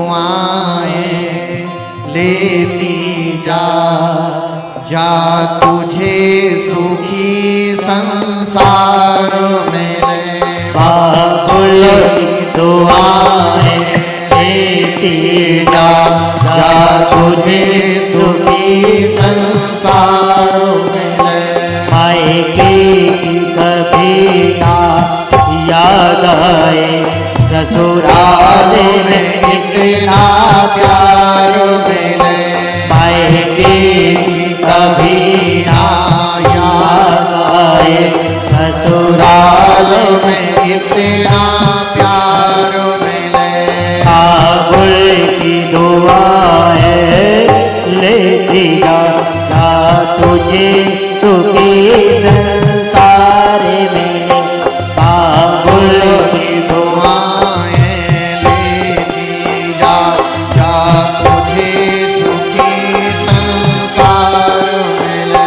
दुआएं लेती जा जा तुझे सुखी संसार मिले। बाबुल की दुआएं लेती जा जा तुझे सुखी संसार मिले। मायके की कभी ना याद आए, ससुराल में इतना प्यार मिले। मायके की कभी ना याद आए, ससुराल में इतना प्यार मिले। बाबुल की दुआएं लेती जा जा तुझे सुखी संसार मिले। बाबुल की दुआएं लेती जा जा तुझे सुखी संसार मिले।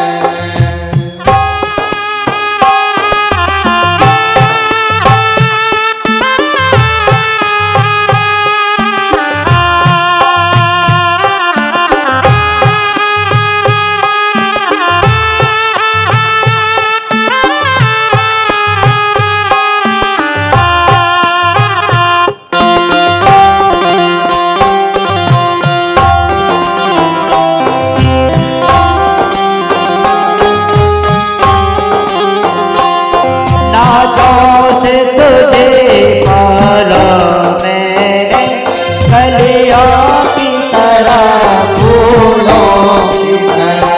से तुझे पाला मैंने कलियों की तरह, फूलों की तरह।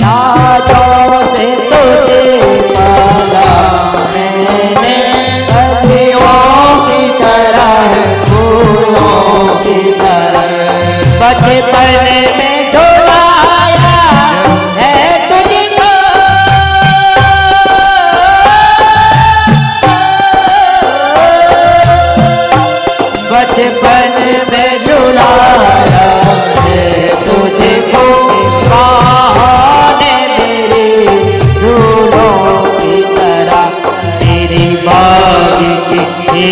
नाजों से तुझे पाला मैंने कलियों की तरह, बचपन में झुलाया है तुझको, बचपन में झुलाया है तुझको। बहाने मेरी फूलों की तरह, तेरी बाग की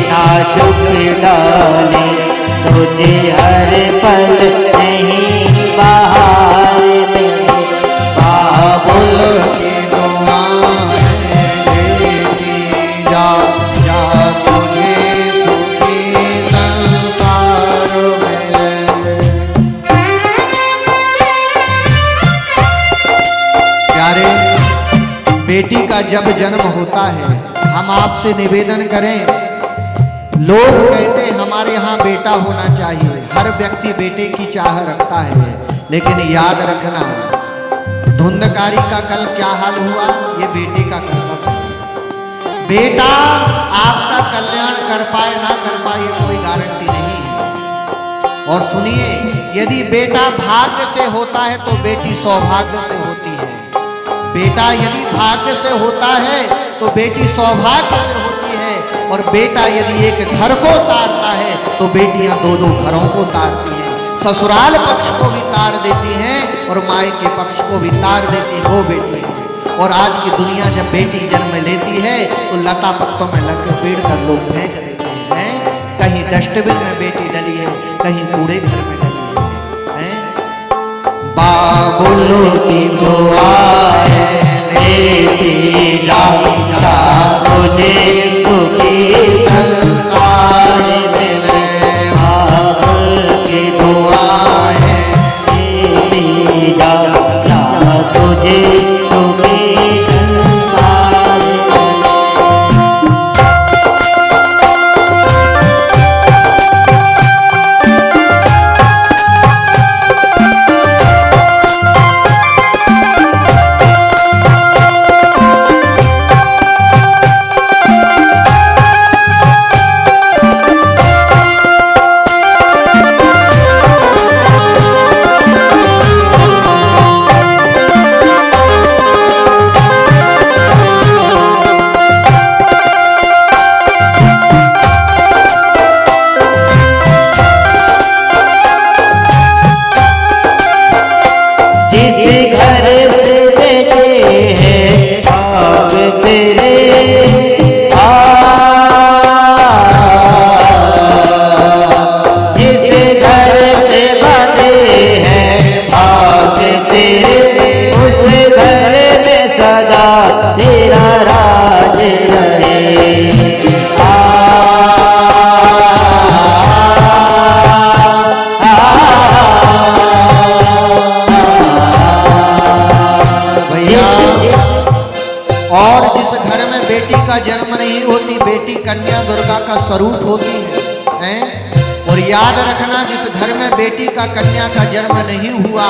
नाजुक डाली, तुझे हर पल नहीं बहार मिले। बाबुल की दुआएं लेती जा जा तुझे सुखी संसार मिले। प्यारे, बेटी का जब जन्म होता है हम आपसे निवेदन करें, लोग कहते हैं हमारे यहाँ बेटा होना चाहिए, हर व्यक्ति बेटे की चाह रखता है, लेकिन याद रखना धुंधकारी का कल क्या हाल हुआ, ये बेटे का कर्तव्य है। बेटा आपका कल्याण कर पाए ना कर पाए कोई गारंटी नहीं है। और सुनिए, यदि बेटा भाग्य से होता है तो बेटी सौभाग्य से होती है। बेटा यदि भाग्य से होता है तो बेटी सौभाग्य से होती है। और बेटा यदि एक घर को तारता है तो बेटियां दो दो घरों को तारती हैं। ससुराल पक्ष को भी तार देती हैं और मायके पक्ष को भी तार देती है वो बेटी। और आज की दुनिया जब बेटी जन्म लेती है तो लता पत्तों में लपेट कर लोग फेंक देते हैं। कहीं डस्टबिन में बेटी डली है, कहीं कूड़े घर में डली है। बाबुल की दुआएं लेती जा जा तुझे सुखी संसार मिले। बाबुल की दुआएं लेती जा जा तुझे सुखी संसार मिले। घर से बेटे हैं भाग तेरे जिस घर से बने हैं भाग तेरे उस घर में सदा तेरा राज रहे। और जिस घर में बेटी का जन्म नहीं होती, बेटी कन्या दुर्गा का स्वरूप होती है। और याद रखना, जिस घर में बेटी का कन्या का जन्म नहीं हुआ,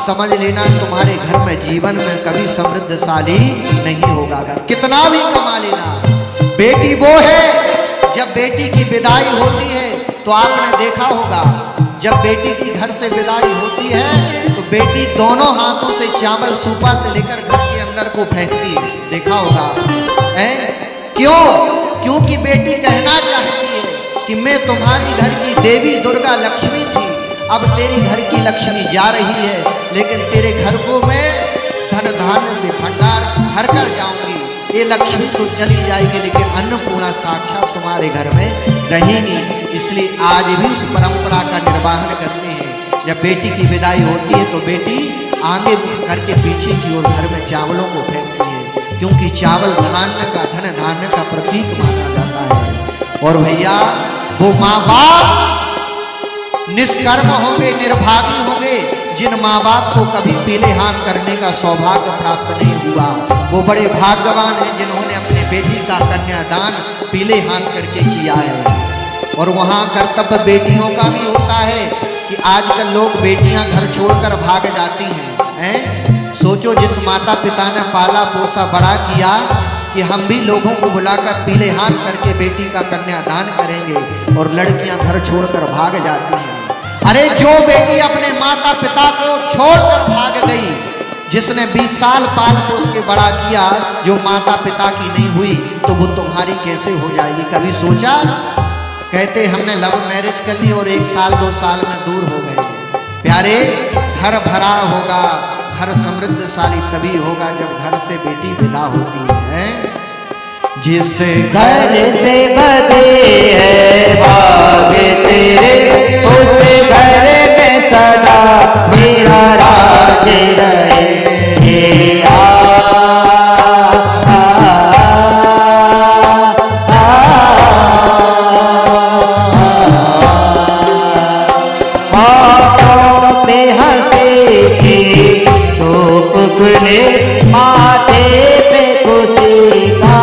समझ लेना तुम्हारे घर में जीवन में कभी समृद्धशाली नहीं होगा। अगर कितना भी कमा लेना, बेटी वो है जब बेटी की विदाई होती है तो आपने देखा होगा, जब बेटी की घर से विदाई होती है तो बेटी दोनों हाथों से चावल सूपा से लेकर घर के अंदर को फेंकती है, देखा होगा है? क्यों? क्योंकि बेटी कहना चाहती है कि मैं तुम्हारी घर की देवी दुर्गा लक्ष्मी थी, अब तेरी घर की लक्ष्मी जा रही है, लेकिन तेरे घर को मैं धन धान्य से भंडार भर कर जाऊंगी। ये लक्ष्मी तो चली जाएगी, लेकिन अन्नपूर्णा साक्षात तुम्हारे घर में रहेगी। इसलिए आज भी उस परंपरा का निर्वहन करते हैं। जब बेटी की विदाई होती है तो बेटी आगे करके पीछे की ओर घर में चावलों को फेंकती है, क्योंकि चावल धान्य का, धन धान्य का प्रतीक माना जाता है। और भैया, वो माँ बाप निष्कर्म होंगे, निर्भागी होंगे, जिन माँ बाप को कभी पीले हाथ करने का सौभाग्य प्राप्त नहीं हुआ, वो बड़े भाग्यवान हैं जिन्होंने अपने बेटी का कन्यादान पीले हाथ करके किया है। और वहाँ कर्तव्य बेटियों का भी होता है कि आजकल लोग बेटियां घर छोड़कर भाग जाती हैं। सोचो, जिस माता पिता ने पाला पोसा बड़ा किया कि हम भी लोगों को बुलाकर पीले हाथ करके बेटी का कन्यादान करेंगे, और लड़कियां घर छोड़कर भाग जाती हैं। अरे जो बेटी अपने माता पिता को छोड़कर भाग गई, जिसने 20 साल पाल पोस के बड़ा किया, जो माता पिता की नहीं हुई, तो वो तुम्हारी कैसे हो जाएगी? कभी सोचा? कहते हमने लव मैरिज कर ली और 1 साल 2 साल में दूर हो गए। प्यारे, घर भरा होगा, घर समृद्धशाली तभी होगा जब घर से बेटी विदा होती है। जिस घर से बने हैं भाग तेरे उस घर में सदा तेरा राज रहे। माथे पे खुशी का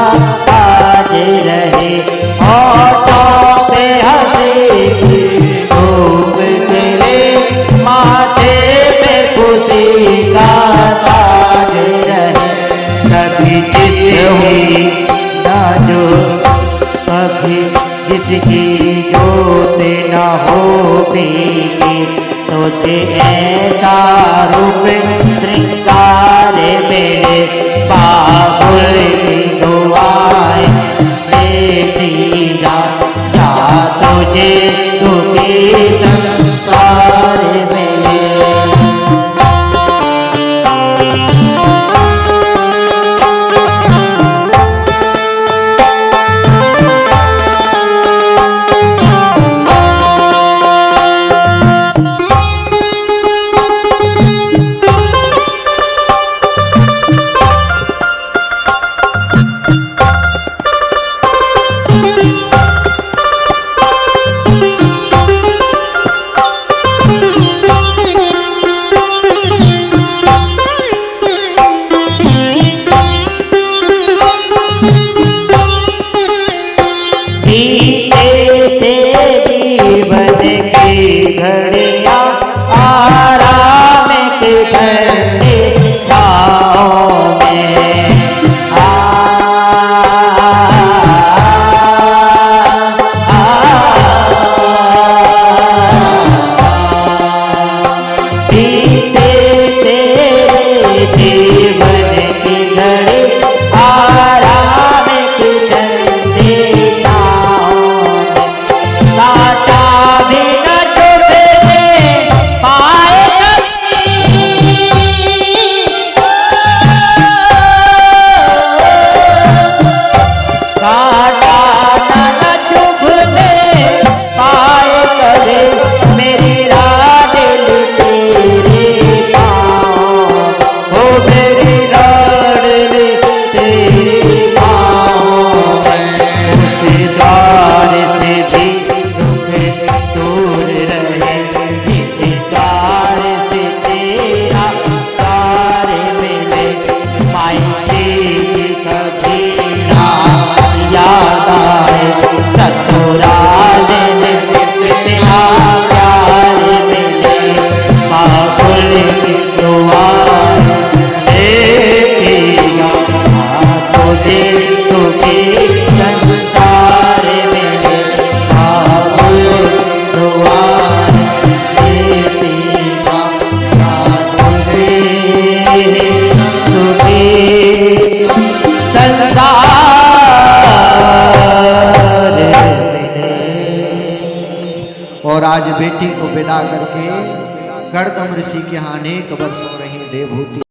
ताज रहे, होठों पे हंसी की धूप खिले, माथे पे खुशी का ताज रहे। कभी जिद हुई ना जो, कभी जिसकी जोत न हो बेटी, सोचे ऐसा रूप श्रृंगार मेरे बाबुल की दुआएं देती जा, जा तुझे सुखी संसार मिले। और आज बेटी को विदा करके कर्दम ऋषि के यहाँ अनेक वर्ष हो रही देवहूति